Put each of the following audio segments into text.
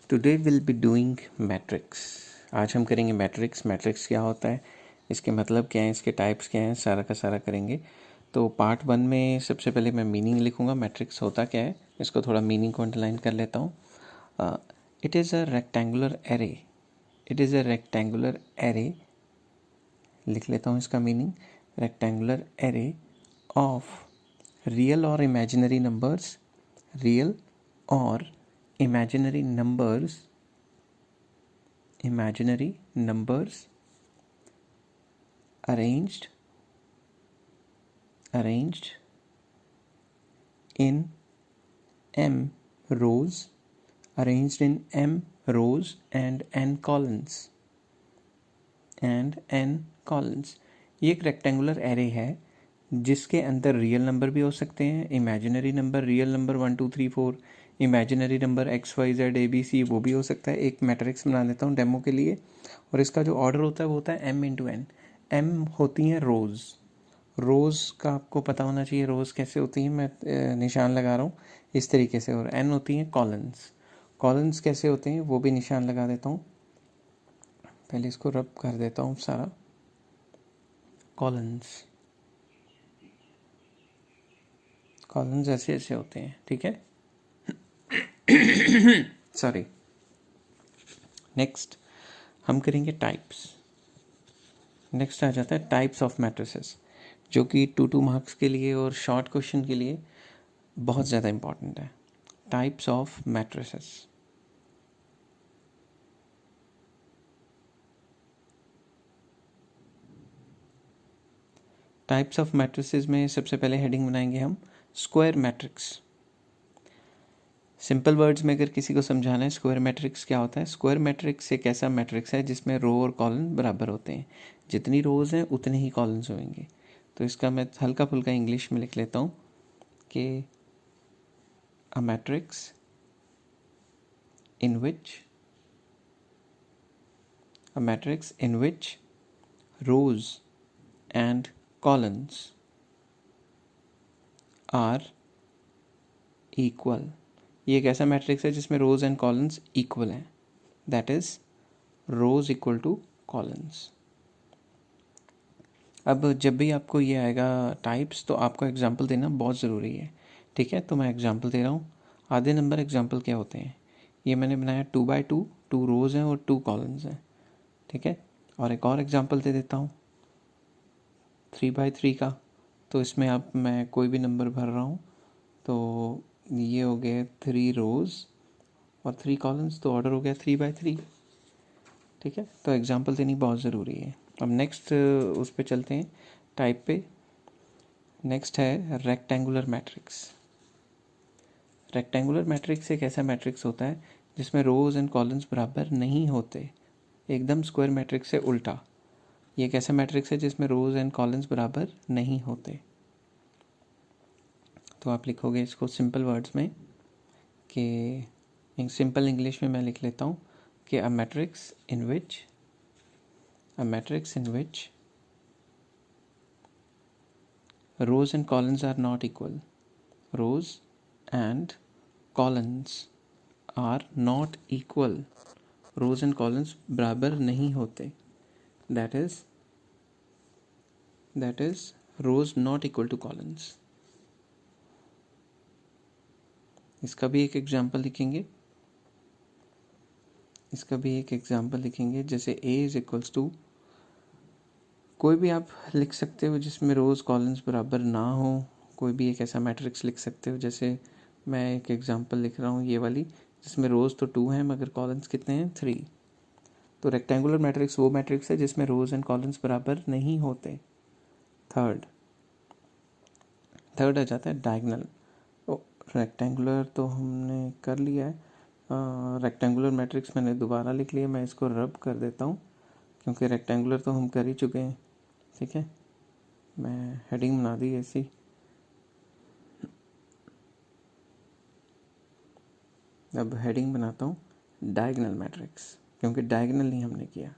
Today will be doing matrix. आज हम करेंगे मैट्रिक्स। मैट्रिक्स क्या होता है, इसके मतलब क्या है, इसके टाइप्स क्या हैं, सारा का सारा करेंगे। तो पार्ट 1 में सबसे पहले मैं मीनिंग लिखूंगा, मैट्रिक्स होता क्या है, इसको थोड़ा मीनिंग को अंडरलाइन कर लेता हूँ। It is a rectangular array. It is a rectangular array, लिख लेता हूँ इसका meaning. Rectangular array of real और इमेजिनरी नंबर्स, रियल और imaginary numbers arranged in m rows and n columns ये एक रेक्टेंगुलर एरे है जिसके अंदर रियल नंबर भी हो सकते हैं, imaginary number, real number 1 2 3 4, imaginary number XYZ ABC वो भी हो सकता है। एक मैट्रिक्स बना देता हूँ डेमो के लिए, और इसका जो ऑर्डर होता है वो होता है m×n। m होती हैं रोज़ का आपको पता होना चाहिए रोज़ कैसे होती हैं, मैं निशान लगा रहा हूँ इस तरीके से। और n होती हैं कॉलम्स कैसे होते हैं वो भी निशान लगा देता हूँ। पहले इसको रब कर देता हूँ सारा। कॉलम्स ऐसे ऐसे होते हैं, ठीक है। सॉरी। नेक्स्ट हम करेंगे टाइप्स। नेक्स्ट आ जाता है टाइप्स ऑफ मैट्रिसेस, जो कि 2 मार्क्स के लिए और शॉर्ट क्वेश्चन के लिए बहुत ज़्यादा इंपॉर्टेंट है। Types of matrices. Types of matrices में सबसे पहले हेडिंग बनाएंगे हम स्क्वायर मैट्रिक्स। सिंपल वर्ड्स में अगर किसी को समझाना है स्क्वायर मैट्रिक्स क्या होता है, स्क्वायर मैट्रिक्स एक ऐसा मैट्रिक्स है जिसमें रो और कॉलम बराबर होते हैं। जितनी रोज़ हैं उतने ही कॉलम्स होंगे। तो इसका मैं हल्का फुल्का इंग्लिश में लिख लेता हूँ कि a matrix in which rows and columns are equal. ये एक ऐसा मैट्रिक्स है जिसमें रोज एंड कॉलम्स इक्वल हैं, that is rows equal to columns. अब जब भी आपको ये आएगा टाइप्स, तो आपको एग्जांपल देना बहुत ज़रूरी है, ठीक है। तो मैं एग्जांपल दे रहा हूँ। आधे नंबर एग्जांपल क्या होते हैं, ये मैंने बनाया 2×2, 2 रोज हैं और 2 कॉलम्स हैं, ठीक है। और एक और एग्जांपल दे देता हूँ 3×3 का। तो इसमें अब मैं कोई भी नंबर भर रहा हूँ, तो ये हो गए 3 रोज और 3 कॉलम्स, तो ऑर्डर हो गया 3×3, ठीक है। तो एग्जांपल देनी बहुत ज़रूरी है। अब नेक्स्ट उस पे चलते हैं, टाइप पे। नेक्स्ट है रेक्टेंगुलर मैट्रिक्स। रेक्टेंगुलर मैट्रिक्स एक ऐसा मैट्रिक्स होता है जिसमें रोज एंड कॉलम्स बराबर नहीं होते, एकदम स्क्वायर मैट्रिक्स से उल्टा। ये एक ऐसा मैट्रिक्स है जिसमें रोज एंड कॉलम्स बराबर नहीं होते। तो आप लिखोगे इसको सिंपल वर्ड्स में कि, सिंपल इंग्लिश में मैं लिख लेता हूँ कि a matrix in which rows and columns are not equal. Rows and columns are not equal. rows and columns बराबर नहीं होते, that is rows not equal to columns. इसका भी एक एग्जाम्पल लिखेंगे, जैसे a इज इक्वल्स टू, कोई भी आप लिख सकते हो जिसमें रोज़ कॉलम्स बराबर ना हो, कोई भी एक ऐसा मैट्रिक्स लिख सकते हो। जैसे मैं एक एग्जांपल लिख रहा हूँ ये वाली, जिसमें रोज़ तो 2 हैं मगर कॉलम्स कितने हैं, 3। तो रेक्टेंगुलर मैट्रिक्स वो मैट्रिक्स है जिसमें रोज़ एंड कॉलम्स बराबर नहीं होते। थर्ड आ जाता है डायगनल। रेक्टेंगुलर तो हमने कर लिया है, रेक्टेंगुलर मैट्रिक्स मैंने दोबारा लिख लिया। मैं इसको रब कर देता हूँ क्योंकि रेक्टेंगुलर तो हम कर ही चुके हैं, ठीक है। मैं हेडिंग बना दी ऐसी। अब हेडिंग बनाता हूँ डायगोनल मैट्रिक्स, क्योंकि डायगोनल नहीं हमने किया।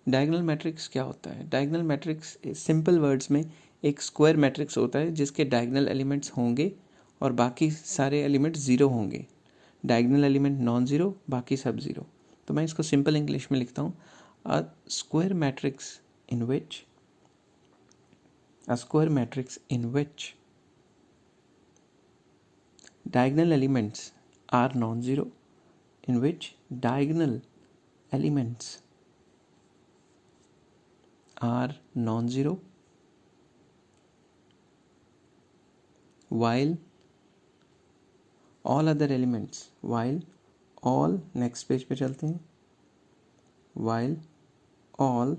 डायगोनल मैट्रिक्स क्या होता है, डायगोनल मैट्रिक्स सिंपल वर्ड्स में एक स्क्वायर मैट्रिक्स होता है जिसके डायगोनल एलिमेंट्स होंगे और बाकी सारे एलिमेंट्स ज़ीरो होंगे। डायगनल एलिमेंट नॉन ज़ीरो, बाकी सब ज़ीरो। तो मैं इसको सिंपल इंग्लिश में लिखता हूँ, a square matrix in which diagonal elements are non-zero, in which diagonal elements are non-zero, while all next page पे चलते हैं, while all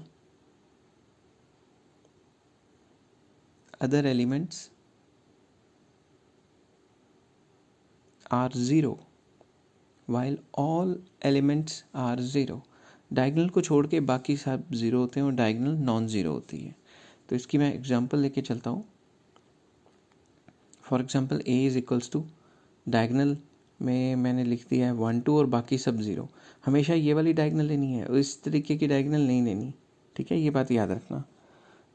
other elements are zero, diagonal को छोड़ के बाकी सब ज़ीरो होते हैं और डायगनल नॉन ज़ीरो होती है। तो इसकी मैं एग्जांपल लेके चलता हूँ। For example a is equals to, diagonal में मैंने लिख दिया है 1 2 और बाकी सब ज़ीरो। हमेशा ये वाली डायगनल लेनी है और इस तरीके की डायगनल नहीं लेनी, ठीक है, ये बात याद रखना।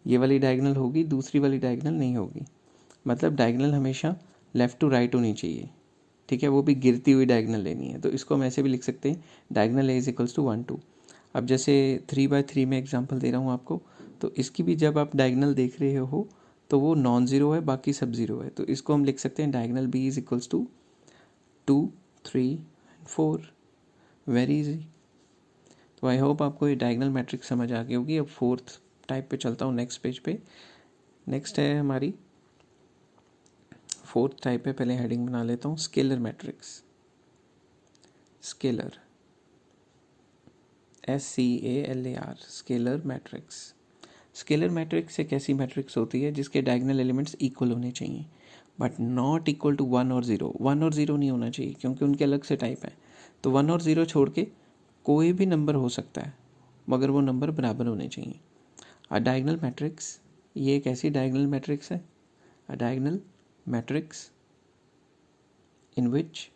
ये वाली डायगनल होगी, दूसरी वाली डायगनल नहीं होगी। मतलब डायगनल हमेशा लेफ़्ट टू राइट होनी चाहिए, ठीक है, वो भी गिरती हुई डायगनल लेनी है। तो इसको हम ऐसे भी लिख सकते हैं, diagonal a is equals to 1 2। अब जैसे 3/3 में एग्जांपल दे रहा हूँ आपको, तो इसकी भी जब आप डायगनल देख रहे हो तो वो नॉन ज़ीरो है, बाकी सब ज़ीरो है। तो इसको हम लिख सकते हैं, diagonal b is equals to 2 3 4। Very easy. तो आई होप आपको ये डायगनल मैट्रिक्स समझ आ गई होगी। अब फोर्थ टाइप पे चलता हूँ, नेक्स्ट पेज पे। नेक्स्ट है हमारी फोर्थ टाइप है, पहले हेडिंग बना लेता हूँ, scalar matrix. Scalar, SCALAR, scalar matrix. Scalar matrix एक ऐसी मैट्रिक्स होती है जिसके डायगनल एलिमेंट्स इक्वल होने चाहिए, बट नॉट इक्वल टू 1 और 0। 1 और 0 नहीं होना चाहिए क्योंकि उनके अलग से टाइप है। तो 1 और 0 छोड़ के कोई भी नंबर हो सकता है, मगर वो नंबर बराबर होने चाहिए। अ डायगनल मैट्रिक्स, ये एक ऐसी डायगनल मैट्रिक्स है, a diagonal matrix in which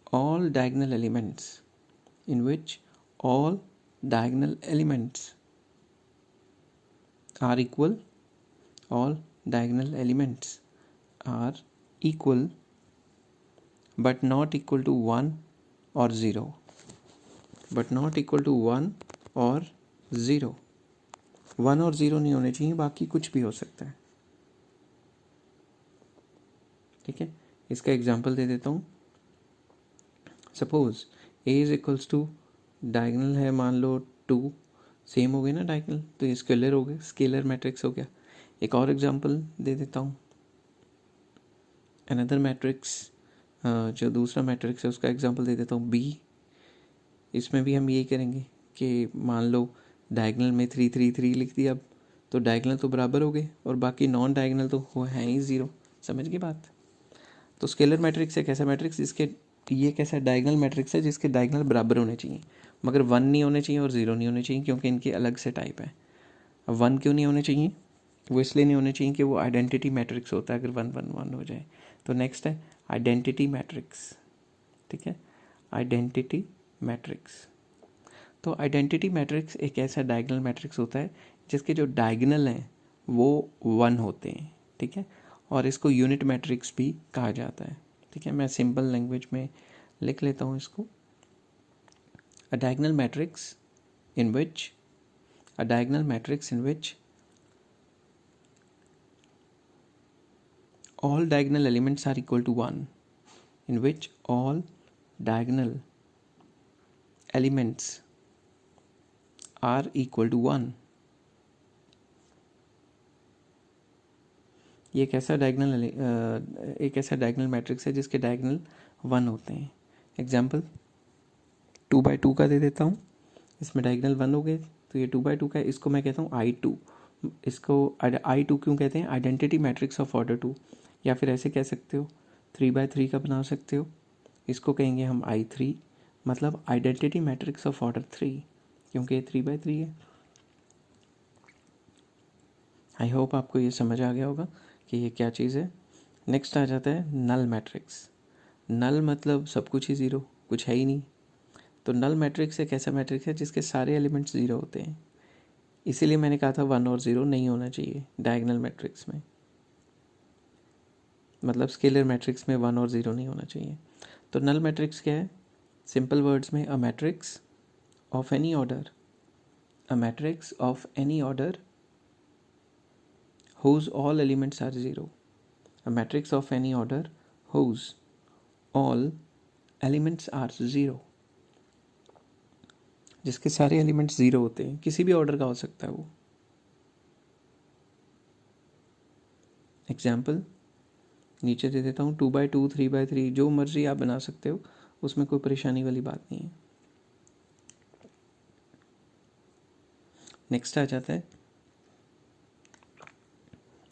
all diagonal elements are equal, but not equal to 1 or 0, 1 और 0 नहीं होने चाहिए, बाकी कुछ भी हो सकता है, ठीक है। इसका एग्जांपल दे देता हूँ। Suppose a is equals to, diagonal है मान लो 2, सेम हो गए ना डायगनल, तो ये स्केलर हो गए, स्केलर मैट्रिक्स हो गया। एक और एग्जांपल दे देता हूँ, अनदर मैट्रिक्स, जो दूसरा मैट्रिक्स है उसका एग्जांपल दे देता हूँ b। इसमें भी हम यही करेंगे कि मान लो डायगनल में 3 3 3 लिख दिया, अब तो डायगनल तो बराबर हो गए और बाकी नॉन डायगनल तो वो है ही 0। समझ गए बात। तो स्केलर मैट्रिक्स एक ऐसा मैट्रिक्स जिसके, ये एक ऐसा डायगनल मैट्रिक्स है जिसके डायगनल बराबर होने चाहिए, मगर 1 नहीं होने चाहिए और 0 नहीं होने चाहिए क्योंकि इनके अलग से टाइप है। अब 1 क्यों नहीं होने चाहिए? वो इसलिए नहीं होने चाहिए कि वो आइडेंटिटी मैट्रिक्स होता है अगर 1 1 1 हो जाए। तो नेक्स्ट है आइडेंटिटी मैट्रिक्स, ठीक है, आइडेंटिटी मैट्रिक्स। तो आइडेंटिटी मैट्रिक्स एक ऐसा डायगनल मैट्रिक्स होता है जिसके जो डायगनल हैं वो 1 होते हैं, ठीक है, और इसको यूनिट मैट्रिक्स भी कहा जाता है, ठीक है। मैं सिंपल लैंग्वेज में लिख लेता हूँ इसको, अ diagonal matrix in which all diagonal elements are equal to 1, in which all diagonal elements are equal to 1। ये एक ऐसा डायगनल मैट्रिक्स है जिसके डायगनल 1 होते हैं। एग्जाम्पल 2/2 का दे देता हूँ, इसमें डायगनल 1 हो गए, तो ये 2/2 का है, इसको मैं कहता हूँ I2। इसको I2 क्यों कहते हैं? आइडेंटिटी मैट्रिक्स ऑफ ऑर्डर 2, या फिर ऐसे कह सकते हो 3/3 का बना सकते हो, इसको कहेंगे हम I3, मतलब आइडेंटिटी मैट्रिक्स ऑफ ऑर्डर 3, क्योंकि ये 3/3 है। आई होप आपको ये समझ आ गया होगा कि ये क्या चीज़ है। नेक्स्ट आ जाता है नल मैट्रिक्स। नल मतलब सब कुछ ही ज़ीरो, कुछ है ही नहीं। तो नल मैट्रिक्स एक ऐसा मैट्रिक्स है जिसके सारे एलिमेंट्स ज़ीरो होते हैं, इसीलिए मैंने कहा था 1 और 0 नहीं होना चाहिए डायगनल मैट्रिक्स में। मतलब स्केलर मैट्रिक्स में 1 और 0 नहीं होना चाहिए। तो नल मैट्रिक्स क्या है? सिंपल वर्ड्स में, a matrix of any order, a matrix of any order whose all elements are 0, a matrix of any order whose all elements are 0, जिसके सारे एलिमेंट्स 0 होते हैं, किसी भी ऑर्डर का हो सकता है वो। एग्जाम्पल नीचे दे देता हूँ, 2x2, 3x3, जो मर्जी आप बना सकते हो, उसमें कोई परेशानी वाली बात नहीं है। नेक्स्ट आ जाता है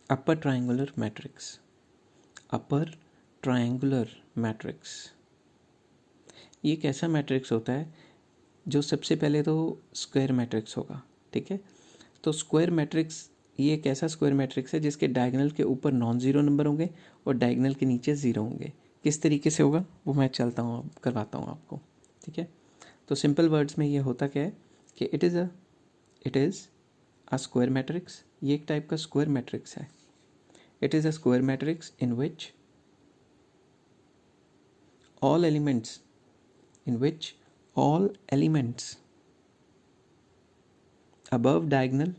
upper triangular matrix. Upper triangular matrix ये एक ऐसा मैट्रिक्स होता है जो सबसे पहले तो स्क्वायर मैट्रिक्स होगा, ठीक है। तो स्क्वायर मैट्रिक्स ये एक ऐसा स्क्वायर मैट्रिक्स है जिसके डायगोनल के ऊपर नॉन ज़ीरो नंबर होंगे और डायगोनल के नीचे ज़ीरो होंगे। किस तरीके से होगा वो मैं चलता हूँ, करवाता हूँ आपको, ठीक है। तो सिंपल वर्ड्स में ये होता क्या है कि it is a square matrix. ये एक टाइप का स्क्वायर मैट्रिक्स है। It is a square matrix in which all elements in which all elements above diagonal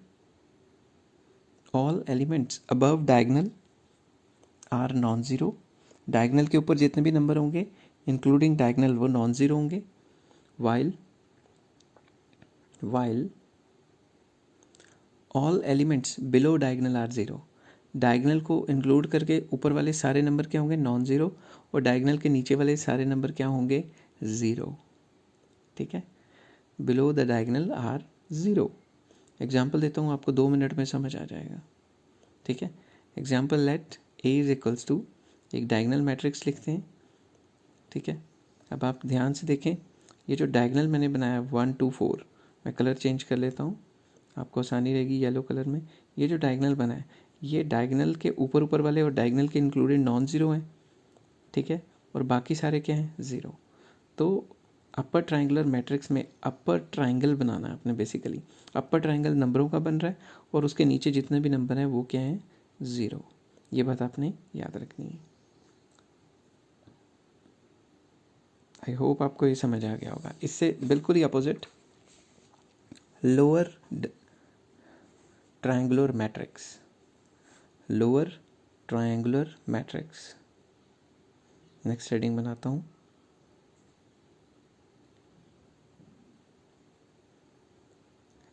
are non-zero। Diagonal के ऊपर जितने भी नंबर होंगे इंक्लूडिंग डायगनल वो नॉन ज़ीरो होंगे, while all elements below diagonal are zero। Diagonal को include करके ऊपर वाले सारे नंबर क्या होंगे? Non zero. और डायगनल के नीचे वाले सारे नंबर क्या होंगे? ज़ीरो, ठीक है। Below the diagonal are zero. Example देता हूँ आपको, 2 मिनट में समझ आ जाएगा, ठीक है। Example let a is equals to, एक डायगनल मैट्रिक्स लिखते हैं, ठीक है। अब आप ध्यान से देखें, ये जो डायगनल मैंने बनाया 1 2 4, मैं कलर चेंज कर लेता हूँ, आपको आसानी रहेगी येलो कलर में। ये जो डायगनल बना है, ये डायगनल के ऊपर वाले और डायगनल के इंक्लूडेड नॉन ज़ीरो हैं, ठीक है, और बाकी सारे क्या हैं? ज़ीरो। तो अपर ट्रायंगुलर मैट्रिक्स में अपर ट्रायंगल बनाना है आपने। बेसिकली अपर ट्रायंगल नंबरों का बन रहा है और उसके नीचे जितने भी नंबर हैं वो क्या हैं? ज़ीरो। ये बात आपने याद रखनी है। आई होप आपको ये समझ आ गया होगा। इससे बिल्कुल ही opposite lower triangular matrix, lower triangular matrix. Next heading बनाता हूँ,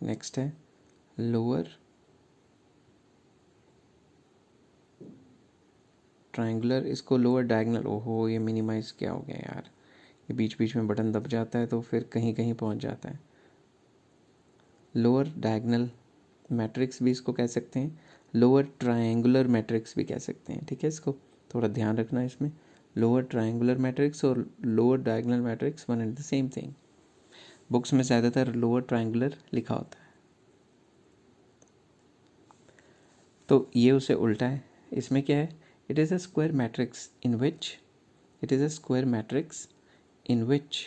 नेक्स्ट है लोअर ट्रायंगुलर, इसको लोअर डायगोनल। ओहो, ये मिनिमाइज क्या हो गया यार, ये बीच बीच में बटन दब जाता है तो फिर कहीं कहीं पहुंच जाता है। लोअर डायगोनल मैट्रिक्स भी इसको कह सकते हैं, लोअर ट्रायंगुलर मैट्रिक्स भी कह सकते हैं, ठीक है। इसको थोड़ा ध्यान रखना है इसमें। लोअर ट्रायंगुलर मैट्रिक्स और lower diagonal matrix one and the same thing. Books में ज़्यादातर लोअर ट्रायंगुलर लिखा होता है, तो ये उसे उल्टा है। इसमें क्या है? It is a square matrix in which, it is a square matrix in which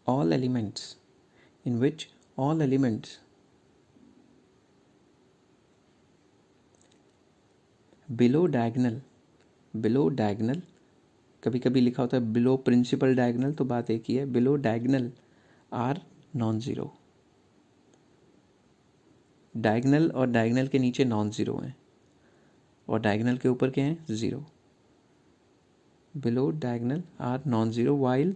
all elements below diagonal, कभी कभी लिखा होता है बिलो प्रिंसिपल डायगनल, तो बात एक ही है, below diagonal are non zero. Diagonal और डायगनल के नीचे नॉन ज़ीरो हैं और डायगनल के ऊपर क्या है? Zero. below diagonal are non-zero while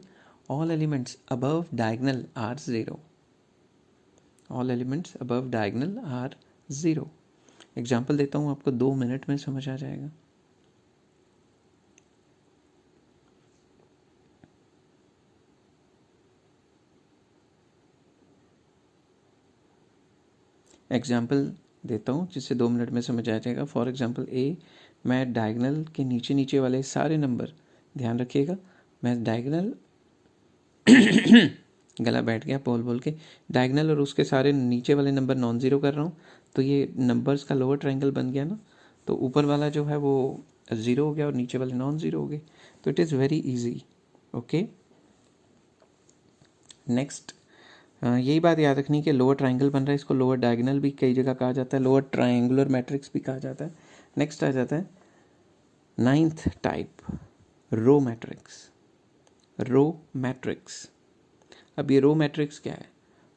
all elements above diagonal are zero, all elements above diagonal are zero। Example देता हूँ आपको, 2 मिनट में समझ आ जाएगा। एग्जाम्पल देता हूँ जिससे 2 मिनट में समझ आ जाएगा। फॉर एग्जाम्पल ए, मैं डायगनल के नीचे नीचे वाले सारे नंबर, ध्यान रखिएगा, मैं डायगनल गला बैठ गया बोल के, डायगनल और उसके सारे नीचे वाले नंबर नॉन ज़ीरो कर रहा हूँ, तो ये नंबर्स का लोअर ट्रायंगल बन गया ना। तो ऊपर वाला जो है वो ज़ीरो हो गया और नीचे वाले नॉन ज़ीरो हो गए। तो it is very easy, okay. Next यही बात याद रखनी कि लोअर ट्रायंगल बन रहा है, इसको लोअर डायगोनल भी कई जगह कहा जाता है, लोअर ट्रायंगुलर मैट्रिक्स भी कहा जाता है। नेक्स्ट आ जाता है ninth type, row matrix. Row matrix, अब ये रो मैट्रिक्स क्या है?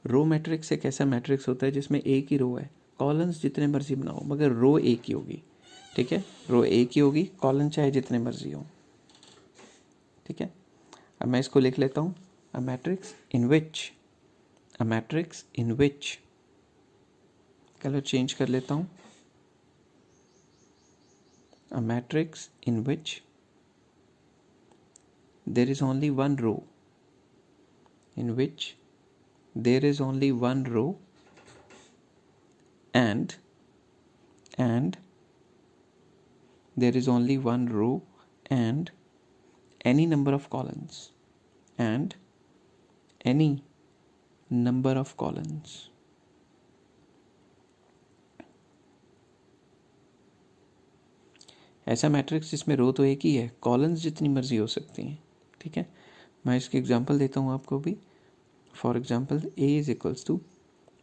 रो मैट्रिक्स एक ऐसा मैट्रिक्स होता है जिसमें एक ही रो है, कॉलम्स जितने मर्जी बनाओ मगर रो एक ही होगी, ठीक है? रो एक ही होगी, कॉलम चाहे जितने मर्जी हो, ठीक है? अब मैं इसको लिख लेता हूँ, a matrix in which, colour change कर लेता हूँ, a matrix in which there is only one row, in which there is only one row and there is only one row and any number of columns and any number of columns. ऐसा matrix जिसमें रो तो एक ही है, columns जितनी मर्जी हो सकती हैं, ठीक है? मैं इसकी एग्जांपल देता हूँ आपको भी। For example a is equals to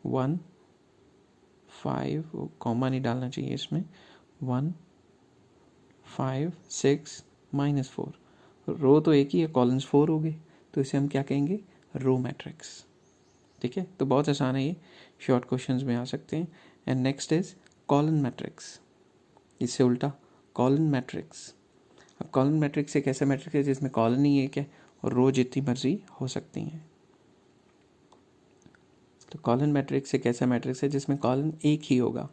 1 5, comma नहीं डालना चाहिए इसमें, 1 5 6 -4, रो तो एक ही है, कॉलम्स 4 हो गए, तो इसे हम क्या कहेंगे? रो मैट्रिक्स, ठीक है? तो बहुत आसान है ये, शॉर्ट क्वेश्चंस में आ सकते हैं। And next is column matrix, इससे उल्टा कॉलम मैट्रिक्स। अब कॉलम मैट्रिक्स एक ऐसा मैट्रिक्स है जिसमें कॉलम ही एक है और रो जितनी मर्जी हो सकती हैं। तो कॉलम मैट्रिक्स एक ऐसा मैट्रिक्स है जिसमें कॉलम एक ही होगा।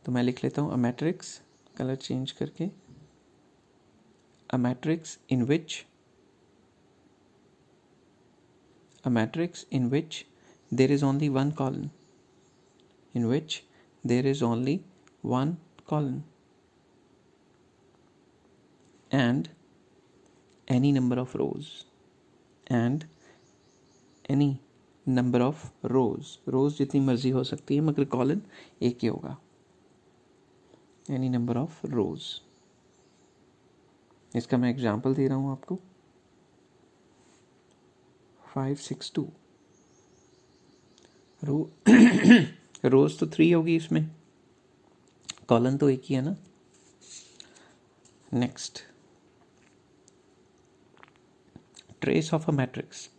तो मैं लिख लेता हूँ, अ मैट्रिक्स, कलर चेंज करके, अ matrix in which there is only one column, in which there is only one column and any number of rows, and any number of rows, रोज जितनी मर्जी हो सकती है मगर कॉलम एक ही होगा, एनी नंबर ऑफ रोज। इसका मैं एग्जांपल दे रहा हूँ आपको, 5 6 2, रोज तो 3 होगी इसमें, कॉलम तो एक ही है ना। Next, trace of a matrix.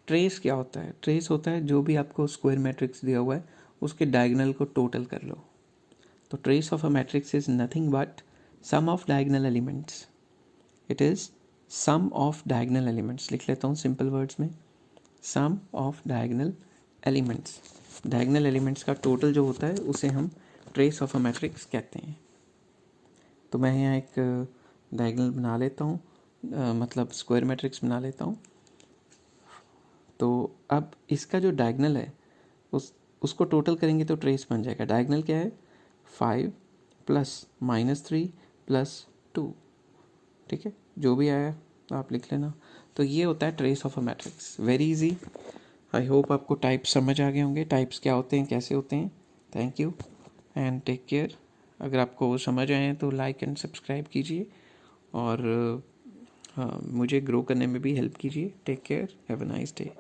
Trace क्या होता है? ट्रेस होता है जो भी आपको स्क्वायर मैट्रिक्स दिया हुआ है उसके डायगोनल को टोटल कर लो। तो trace of a matrix is nothing but sum of diagonal elements. It is sum of diagonal elements, लिख लेता हूँ सिंपल वर्ड्स में, sum of diagonal elements. Diagonal elements का टोटल जो होता है उसे हम ट्रेस ऑफ अ मैट्रिक्स कहते हैं। तो मैं यहाँ एक डायगोनल बना लेता हूँ, मतलब स्क्वायर मैट्रिक्स बना लेता हूँ। तो अब इसका जो डायगोनल है उसको टोटल करेंगे तो ट्रेस बन जाएगा। डायगोनल क्या है? 5 + -3 + 2, ठीक है? जो भी आया आप लिख लेना। तो ये होता है trace of a matrix, very easy. I hope आपको टाइप्स समझ आ गए होंगे, टाइप्स क्या होते हैं, कैसे होते हैं। Thank you and take care. अगर आपको समझ आए तो लाइक एंड सब्सक्राइब कीजिए और हाँ, मुझे ग्रो करने में भी हेल्प कीजिए। Take care, have a nice day.